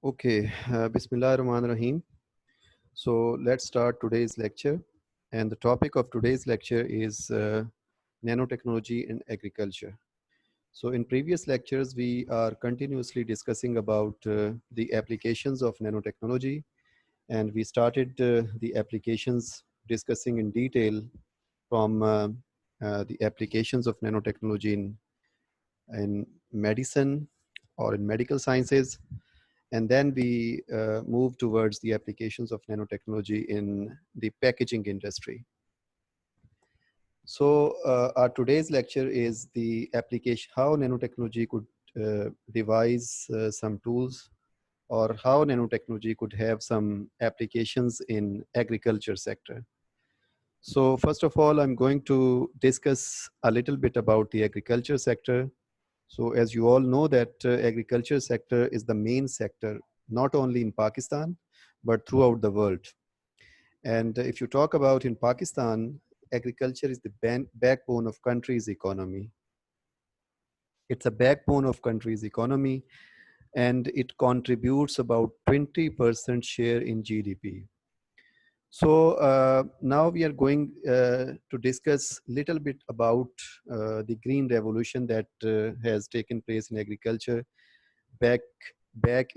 Okay, Bismillah Rahman Rahim. So let's start today's lecture. And the topic of today's lecture is nanotechnology in agriculture. So in previous lectures, we are continuously discussing about the applications of nanotechnology. And we started the applications discussing in detail from the applications of nanotechnology in medicine or in medical sciences. And then we move towards the applications of nanotechnology in the packaging industry. So our today's lecture is the application, how nanotechnology could devise some tools, or how nanotechnology could have some applications in agriculture sector. So first of all, I'm going to discuss a little bit about the agriculture sector. So as you all know that agriculture sector is the main sector, not only in Pakistan, but throughout the world. And if you talk about in Pakistan, agriculture is the backbone of country's economy. It's a backbone of country's economy, and it contributes about 20% share in GDP. So now we are going to discuss little bit about the green revolution that has taken place in agriculture back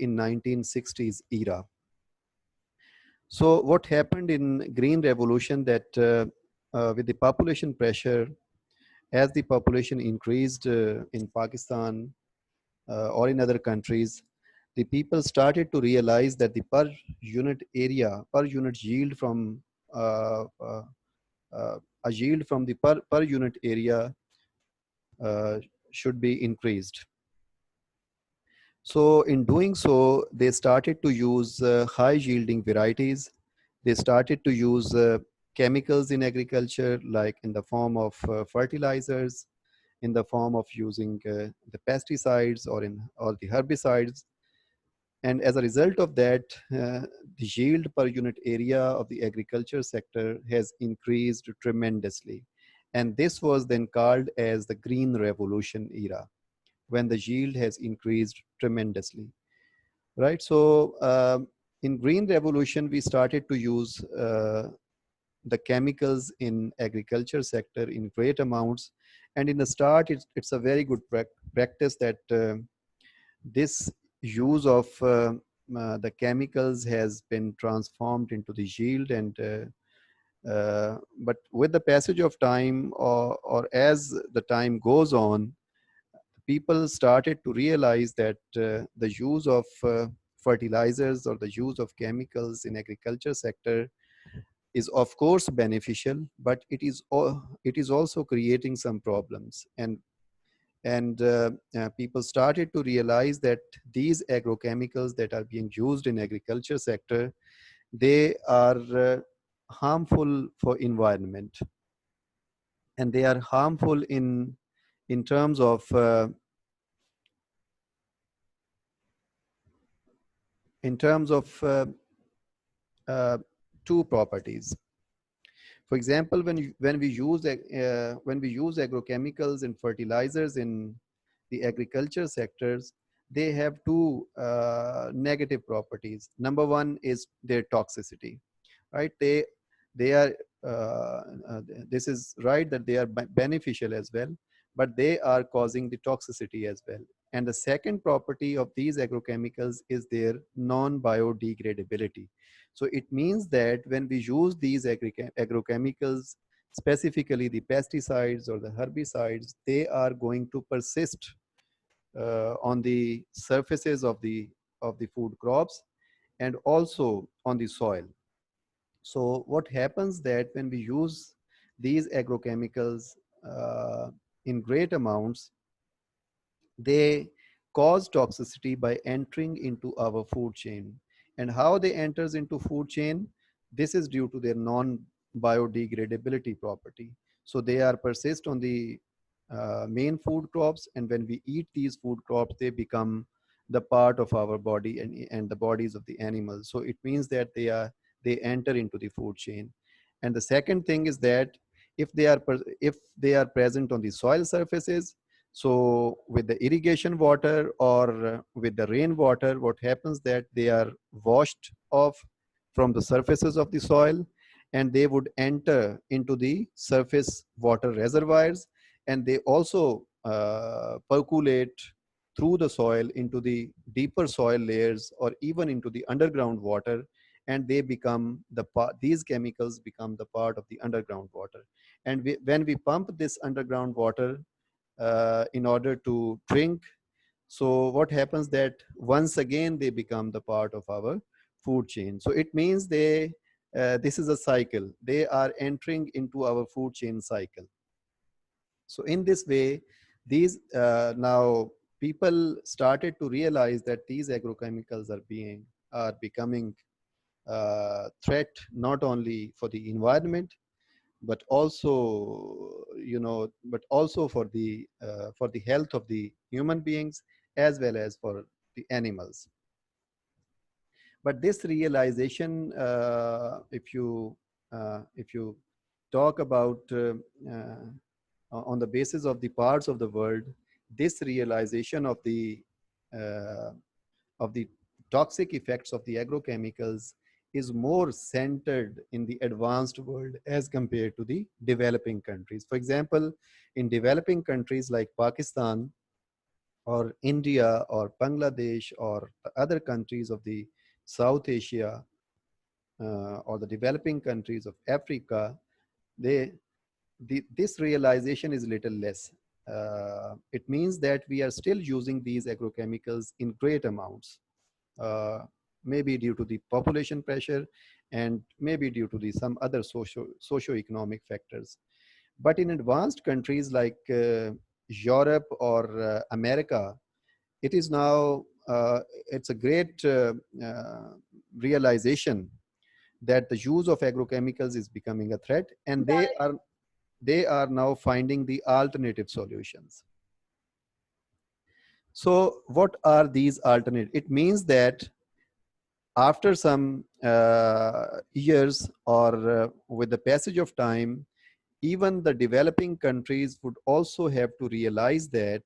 in 1960s era. So what happened in green revolution that with the population pressure, as the population increased in Pakistan or in other countries, the people started to realize that the per unit area, per unit yield from uh, uh, a yield from the per unit area uh, should be increased. So in doing so, they started to use high yielding varieties. They started to use chemicals in agriculture, like in the form of fertilizers, in the form of using the pesticides or the herbicides. And as a result of that, the yield per unit area of the agriculture sector has increased tremendously. And this was then called as the green revolution era, when the yield has increased tremendously. Right. So in green revolution, we started to use the chemicals in agriculture sector in great amounts. And in the start, it's a very good practice that this use of the chemicals has been transformed into the yield. And but with the passage of time, or as the time goes on, people started to realize that the use of fertilizers or the use of chemicals in agriculture sector is of course beneficial, but it is also creating some problems. And people started to realize that these agrochemicals that are being used in agriculture sector, they are harmful for environment, and they are harmful in terms of in terms of uh, two properties. For example, when we use agrochemicals and fertilizers in the agriculture sectors, they have two negative properties. Number one is their toxicity, right? They are uh, uh, this is right that they are beneficial as well, but they are causing the toxicity as well. And the second property of these agrochemicals is their non-biodegradability. So it means that when we use these agrochemicals, specifically the pesticides or the herbicides, they are going to persist on the surfaces of the food crops, and also on the soil. So what happens that when we use these agrochemicals in great amounts, they cause toxicity by entering into our food chain. And how they enters into food chain, this is due to their non biodegradability property. So they are persist on the main food crops, and when we eat these food crops, they become the part of our body and the bodies of the animals. So it means that they enter into the food chain. And the second thing is that if they are present on the soil surfaces, So with the irrigation water or with the rainwater, what happens that they are washed off from the surfaces of the soil, and they would enter into the surface water reservoirs, and they also percolate through the soil into the deeper soil layers or even into the underground water, and they become the part, these chemicals become the part of the underground water. And when we pump this underground water in order to drink, so what happens that once again they become the part of our food chain. So it means they this is a cycle, they are entering into our food chain cycle. So in this way, these now people started to realize that these agrochemicals are becoming threat not only for the environment, but also, you know, but also for the health of the human beings as well as for the animals. But this realization, if you talk about on the basis of the parts of the world, this realization uh, of the toxic effects of the agrochemicals is more centered in the advanced world as compared to the developing countries. For example, in developing countries like Pakistan or India or Bangladesh or the other countries of the South Asia or the developing countries of Africa, they this realization is little less. It means that we are still using these agrochemicals in great amounts, uh, maybe due to the population pressure and maybe due to the some other socio-economic factors. But in advanced countries like Europe or America, it is now it's a great realization that the use of agrochemicals is becoming a threat, and they are now finding the alternative solutions. So what are these alternatives? It means that after some years or with the passage of time, even the developing countries would also have to realize that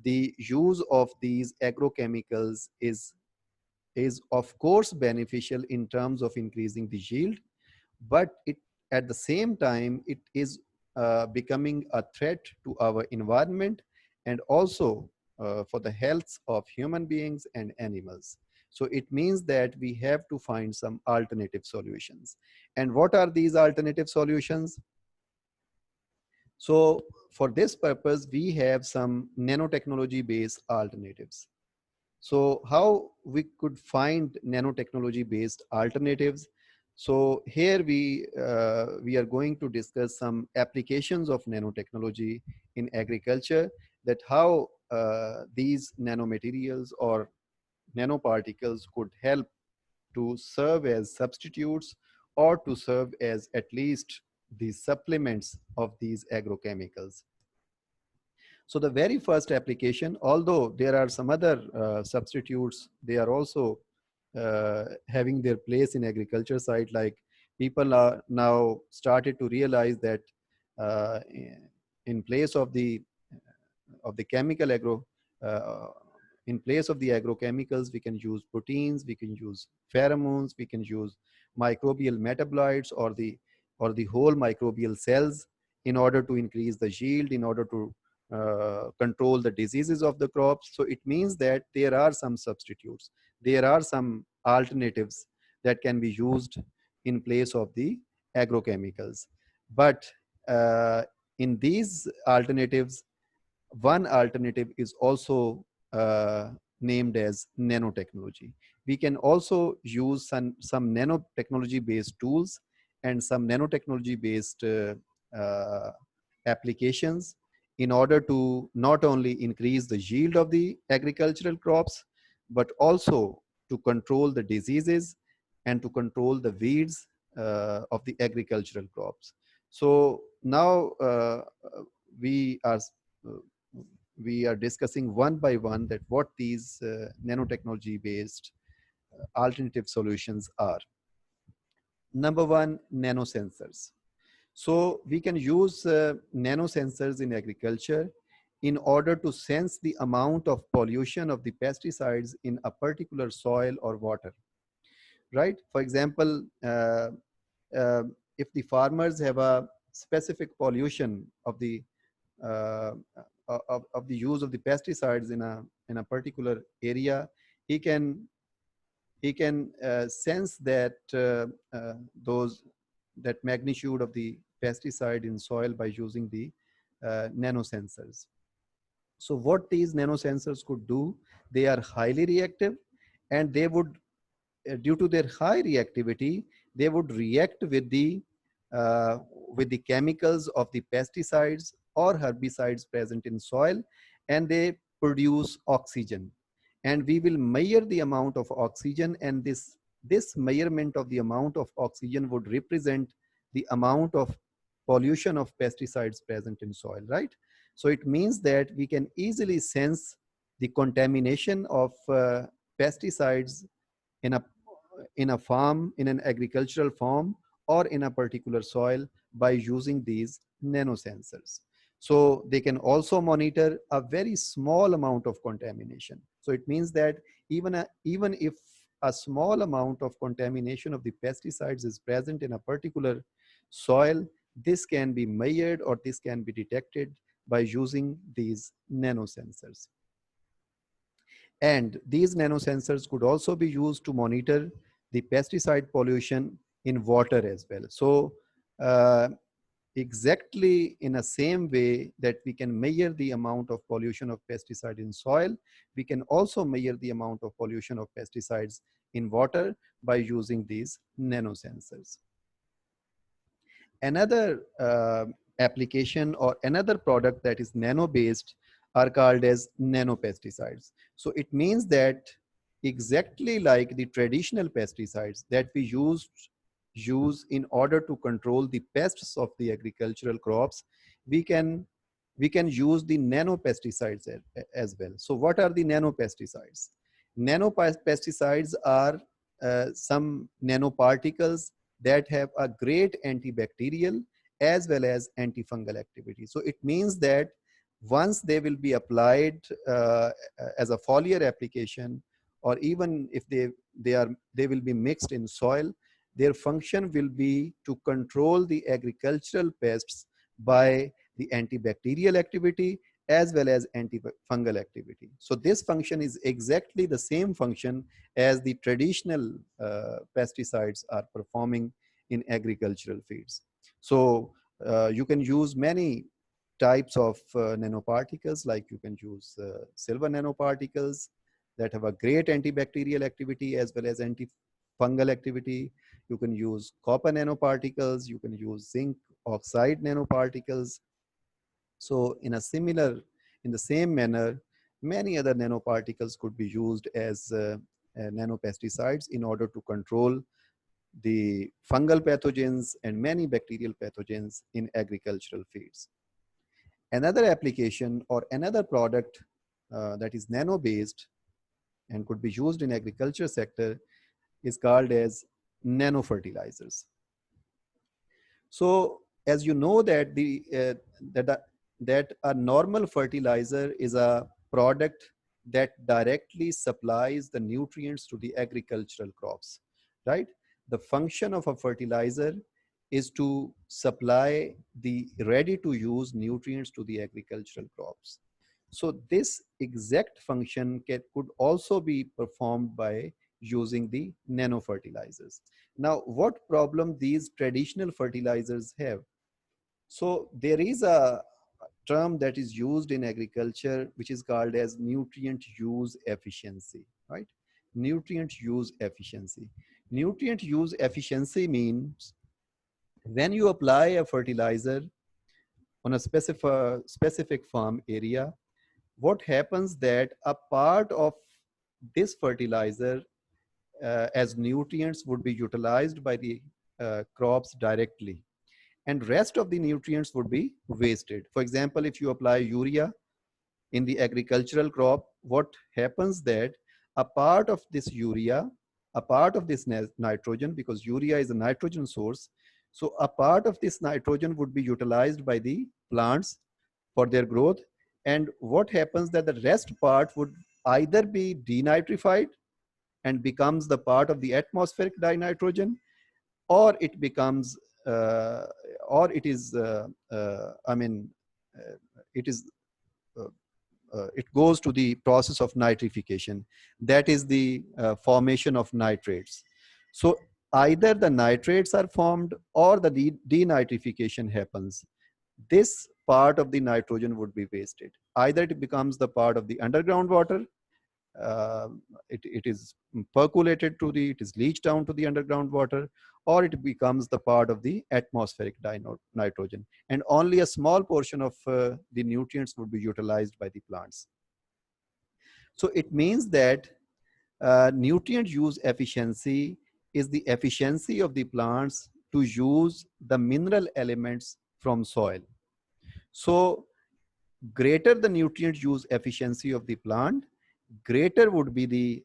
the use of these agrochemicals is of course beneficial in terms of increasing the yield, but it at the same time it is becoming a threat to our environment and also for the health of human beings and animals. So it means that we have to find some alternative solutions. And what are these alternative solutions? So for this purpose, we have some nanotechnology based alternatives. So how we could find nanotechnology based alternatives? So here we are going to discuss some applications of nanotechnology in agriculture, that how these nanomaterials or nanoparticles could help to serve as substitutes or to serve as at least the supplements of these agrochemicals. So the very first application, although there are some other substitutes, they are also having their place in agriculture side. Like people are now started to realize that uh, in place of the chemical agro, uh, in place of the agrochemicals, we can use proteins, we can use pheromones, we can use microbial metabolites or the whole microbial cells in order to increase the yield, in order to control the diseases of the crops. So it means that there are some substitutes, there are some alternatives that can be used in place of the agrochemicals. But uh, in these alternatives, one alternative is also named as nanotechnology. We can also use some nanotechnology based tools and some nanotechnology based applications in order to not only increase the yield of the agricultural crops, but also to control the diseases and to control the weeds of the agricultural crops. So now we are uh, we are discussing one by one that what these nanotechnology based alternative solutions are. Number one, nanosensors. So we can use nanosensors in agriculture in order to sense the amount of pollution of the pesticides in a particular soil or water, right? For example, uh, if the farmers have a specific pollution uh, of the use of the pesticides in a particular area, he can sense that those that magnitude of the pesticide in soil by using the nanosensors. So what these nanosensors could do, they are highly reactive, and they would, due to their high reactivity, they would react uh, with the chemicals of the pesticides or herbicides present in soil, and they produce oxygen. And we will measure the amount of oxygen, and this measurement of the amount of oxygen would represent the amount of pollution of pesticides present in soil, right? So it means that we can easily sense the contamination of pesticides in a farm, in an agricultural farm, or in a particular soil by using these nanosensors. So they can also monitor a very small amount of contamination. So it means that even if a small amount of contamination of the pesticides is present in a particular soil, this can be measured or this can be detected by using these nanosensors. And these nanosensors could also be used to monitor the pesticide pollution in water as well. So uh, exactly in the same way that we can measure the amount of pollution of pesticide in soil, we can also measure the amount of pollution of pesticides in water by using these nanosensors. Another application or another product that is nano based are called as nanopesticides. So it means that exactly like the traditional pesticides that we use in order to control the pests of the agricultural crops, we can use the nanopesticides as well. So what are the nanopesticides? Nanopesticides are some nanoparticles that have a great antibacterial as well as antifungal activity. So it means that once they will be applied as a foliar application, or even if they will be mixed in soil, their function will be to control the agricultural pests by the antibacterial activity as well as antifungal activity. So this function is exactly the same function as the traditional pesticides are performing in agricultural fields. So you can use many types of nanoparticles, like you can use silver nanoparticles that have a great antibacterial activity as well as antifungal activity. You can use copper nanoparticles, you can use zinc oxide nanoparticles. So in the same manner, many other nanoparticles could be used as nanopesticides in order to control the fungal pathogens and many bacterial pathogens in agricultural fields. Another application or another product that is nano based and could be used in agriculture sector is called as nano fertilizers. So as you know that that a normal fertilizer is a product that directly supplies the nutrients to the agricultural crops, right? The function of a fertilizer is to supply the ready to use nutrients to the agricultural crops. So this exact function could also be performed by using the nano fertilizers. Now, what problem these traditional fertilizers have? So there is a term that is used in agriculture which is called as nutrient use efficiency, right? Nutrient use efficiency. Nutrient use efficiency means when you apply a fertilizer on a specific farm area, what happens that a part of this fertilizer as nutrients would be utilized by the crops directly, and rest of the nutrients would be wasted. For example, if you apply urea in the agricultural crop, what happens that a part of this urea, a part of this nitrogen, because urea is a nitrogen source, so a part of this nitrogen would be utilized by the plants for their growth, And what happens that the rest part would either be denitrified and becomes the part of the atmospheric dinitrogen, or it becomes, uh, or it is, I mean, it is, uh, it goes to the process of nitrification. That is the formation of nitrates. So either the nitrates are formed or the denitrification happens. This part of the nitrogen would be wasted. Either it becomes the part of the underground water, uh, it is percolated to the, it is leached down to the underground water, or it becomes the part of the atmospheric nitrogen. And only a small portion of the nutrients would be utilized by the plants. So it means that nutrient use efficiency is the efficiency of the plants to use the mineral elements from soil. So greater the nutrient use efficiency of the plant, greater would be the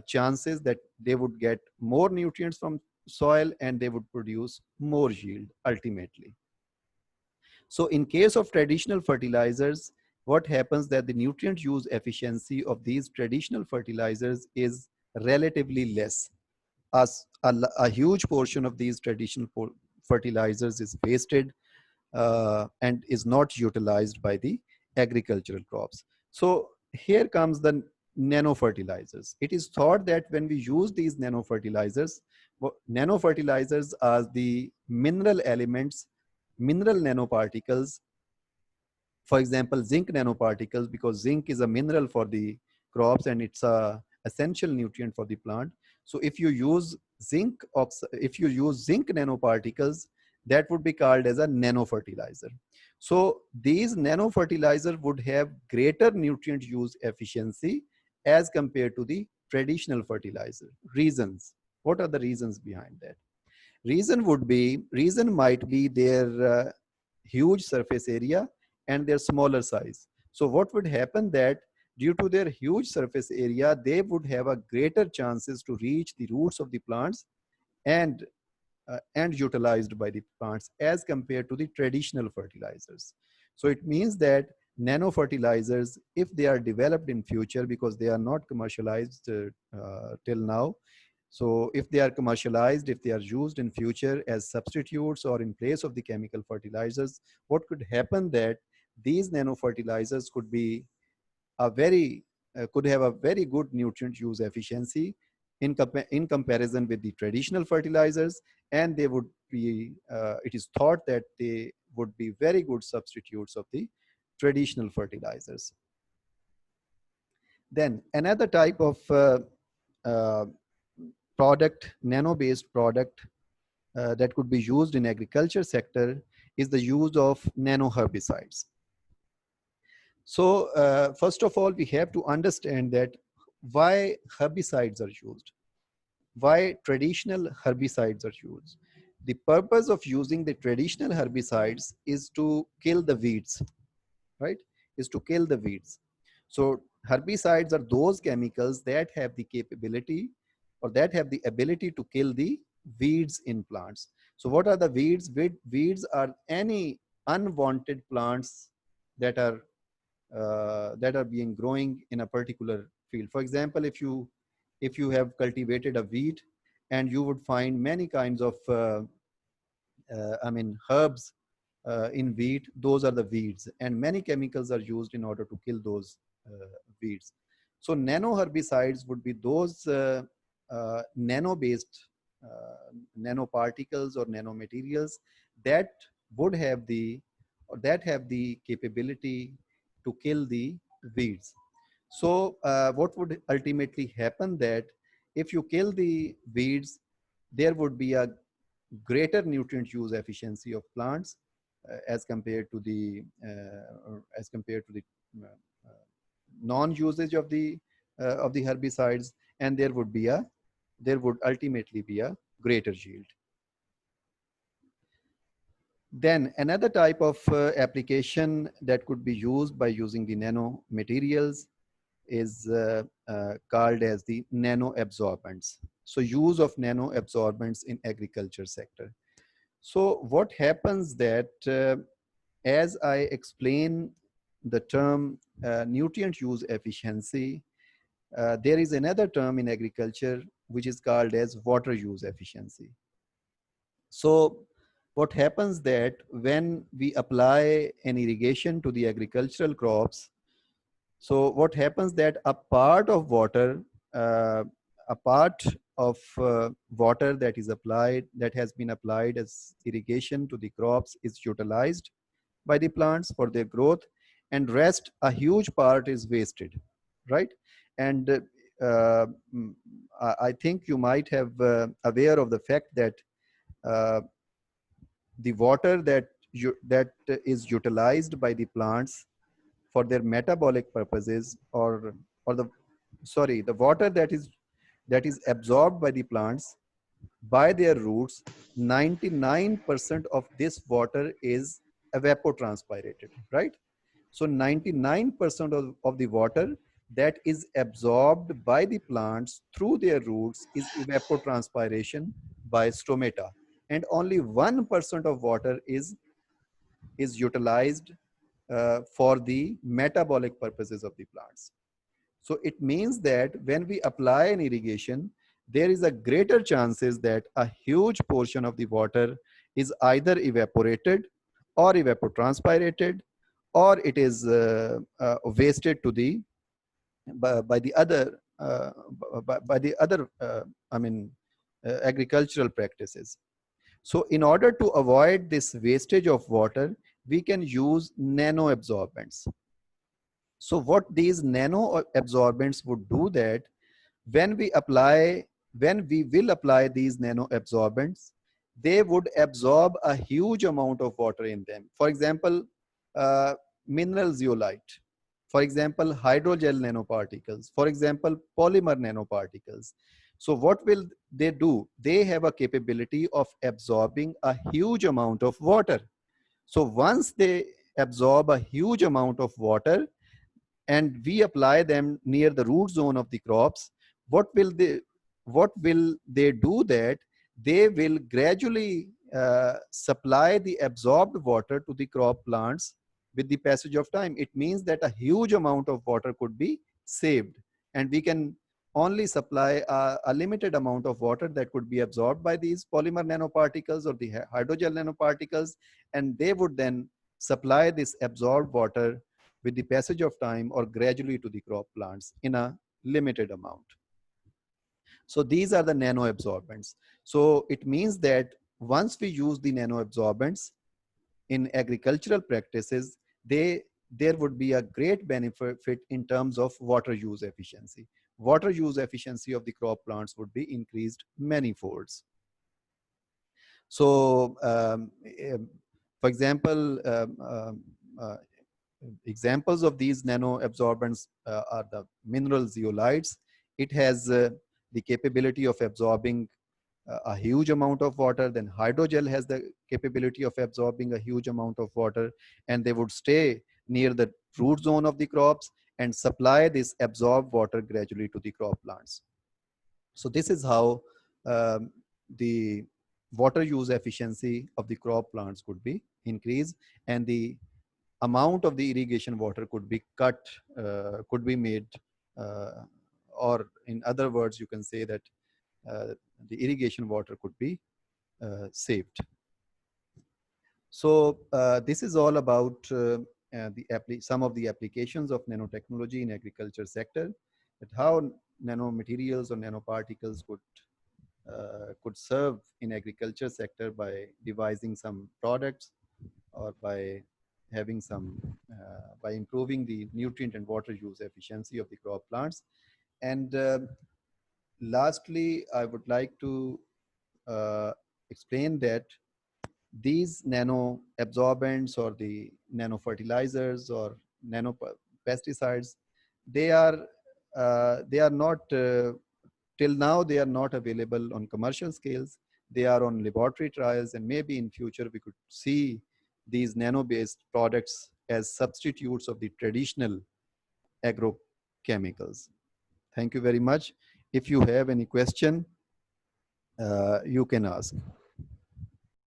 chances that they would get more nutrients from soil and they would produce more yield ultimately. So in case of traditional fertilizers, what happens that the nutrient use efficiency of these traditional fertilizers is relatively less. As a huge portion of these traditional fertilizers is wasted and is not utilized by the agricultural crops. So here comes the nano fertilizers. It is thought that when we use these nano fertilizers are the mineral elements, mineral nanoparticles, for example, zinc nanoparticles, because zinc is a mineral for the crops and it's a essential nutrient for the plant. So if you use if you use zinc nanoparticles, that would be called as a nano fertilizer. So these nano fertilizer would have greater nutrient use efficiency as compared to the traditional fertilizer. Reasons. What are the reasons behind that? Reason might be their huge surface area and their smaller size. So what would happen that due to their huge surface area, they would have a greater chances to reach the roots of the plants and utilized by the plants as compared to the traditional fertilizers. So it means that nano fertilizers, if they are developed in future, because they are not commercialized till now, so if they are commercialized, if they are used in future as substitutes or in place of the chemical fertilizers, what could happen that these nano fertilizers could be a very could have a very good nutrient use efficiency in comparison with the traditional fertilizers, and they would be it is thought that they would be very good substitutes of the traditional fertilizers. Then another type of uh, product, nano based product that could be used in agriculture sector is the use of nano herbicides. So first of all, we have to understand that why herbicides are used, why traditional herbicides are used. The purpose of using the traditional herbicides is to kill the weeds, right? Is to kill the weeds. So herbicides are those chemicals that have the capability or that have the ability to kill the weeds in plants. So what are the weeds? Weeds are any unwanted plants that are being growing in a particular field. For example, if you have cultivated a wheat, and you would find many kinds of herbs in wheat, those are the weeds, and many chemicals are used in order to kill those weeds. So nano herbicides would be those nano based nanoparticles or nanomaterials that would have the or that have the capability to kill the weeds. So what would ultimately happen that if you kill the weeds, there would be a greater nutrient use efficiency of plants as compared to the uh, uh, non-usage of the herbicides, and there would ultimately be a greater yield. Then another type of application that could be used by using the nano materials is called as the nano absorbents. So use of nano absorbents in agriculture sector. So what happens that as I explain the term nutrient use efficiency, there is another term in agriculture which is called as water use efficiency. So what happens that when we apply an irrigation to the agricultural crops, so what happens that a part of water, uh, a part of water that is applied, that has been applied as irrigation to the crops is utilized by the plants for their growth, and rest, a huge part is wasted, right? And mm, I think you might have aware of the fact that uh, the water that is utilized by the plants for their metabolic purposes, or the sorry, the water that is absorbed by the plants by their roots, 99% of this water is evapotranspirated, right? So 99% of the water that is absorbed by the plants through their roots is evapotranspiration by stomata. And only 1% of water is utilized for the metabolic purposes of the plants. So it means that when we apply an irrigation, there is a greater chances that a huge portion of the water is either evaporated or evapotranspirated, or it is wasted to the by the other by the other I mean agricultural practices. So in order to avoid this wastage of water, we can use nano absorbents. So what these nano absorbents would do that when we apply, when we will apply these nano absorbents, they would absorb a huge amount of water in them. For example, uh, mineral zeolite, for example, hydrogel nanoparticles, for example, polymer nanoparticles. So what will they do? They have a capability of absorbing a huge amount of water. So once they absorb a huge amount of water, and we apply them near the root zone of the crops, what will they do that they will gradually supply the absorbed water to the crop plants with the passage of time. It means that a huge amount of water could be saved, and we can only supply a limited amount of water that could be absorbed by these polymer nanoparticles or the hydrogel nanoparticles, and they would then supply this absorbed water with the passage of time or gradually to the crop plants in a limited amount. So these are the nano absorbents. So it means that once we use the nano absorbents in agricultural practices, there would be a great benefit in terms of water use efficiency. Water use efficiency of the crop plants would be increased many folds. So, for example, examples of these nano absorbents are the mineral zeolites. It has the capability of absorbing a huge amount of water. Then hydrogel has the capability of absorbing a huge amount of water, and they would stay near the root zone of the crops and supply this absorbed water gradually to the crop plants. So this is how the water use efficiency of the crop plants could be increased, and the amount of the irrigation water could be cut, could be made, or in other words, you can say that the irrigation water could be saved. So this is all about some of the applications of nanotechnology in agriculture sector, that how nanomaterials or nanoparticles could serve in agriculture sector by devising some products, or by having some by improving the nutrient and water use efficiency of the crop plants. And lastly, I would like to explain that these nano absorbents or the nano fertilizers or nano pesticides, they are not till now they are not available on commercial scales. They are on laboratory trials, and maybe in future we could see these nano based products as substitutes of the traditional agrochemicals. Thank you very much. If you have any question, you can ask.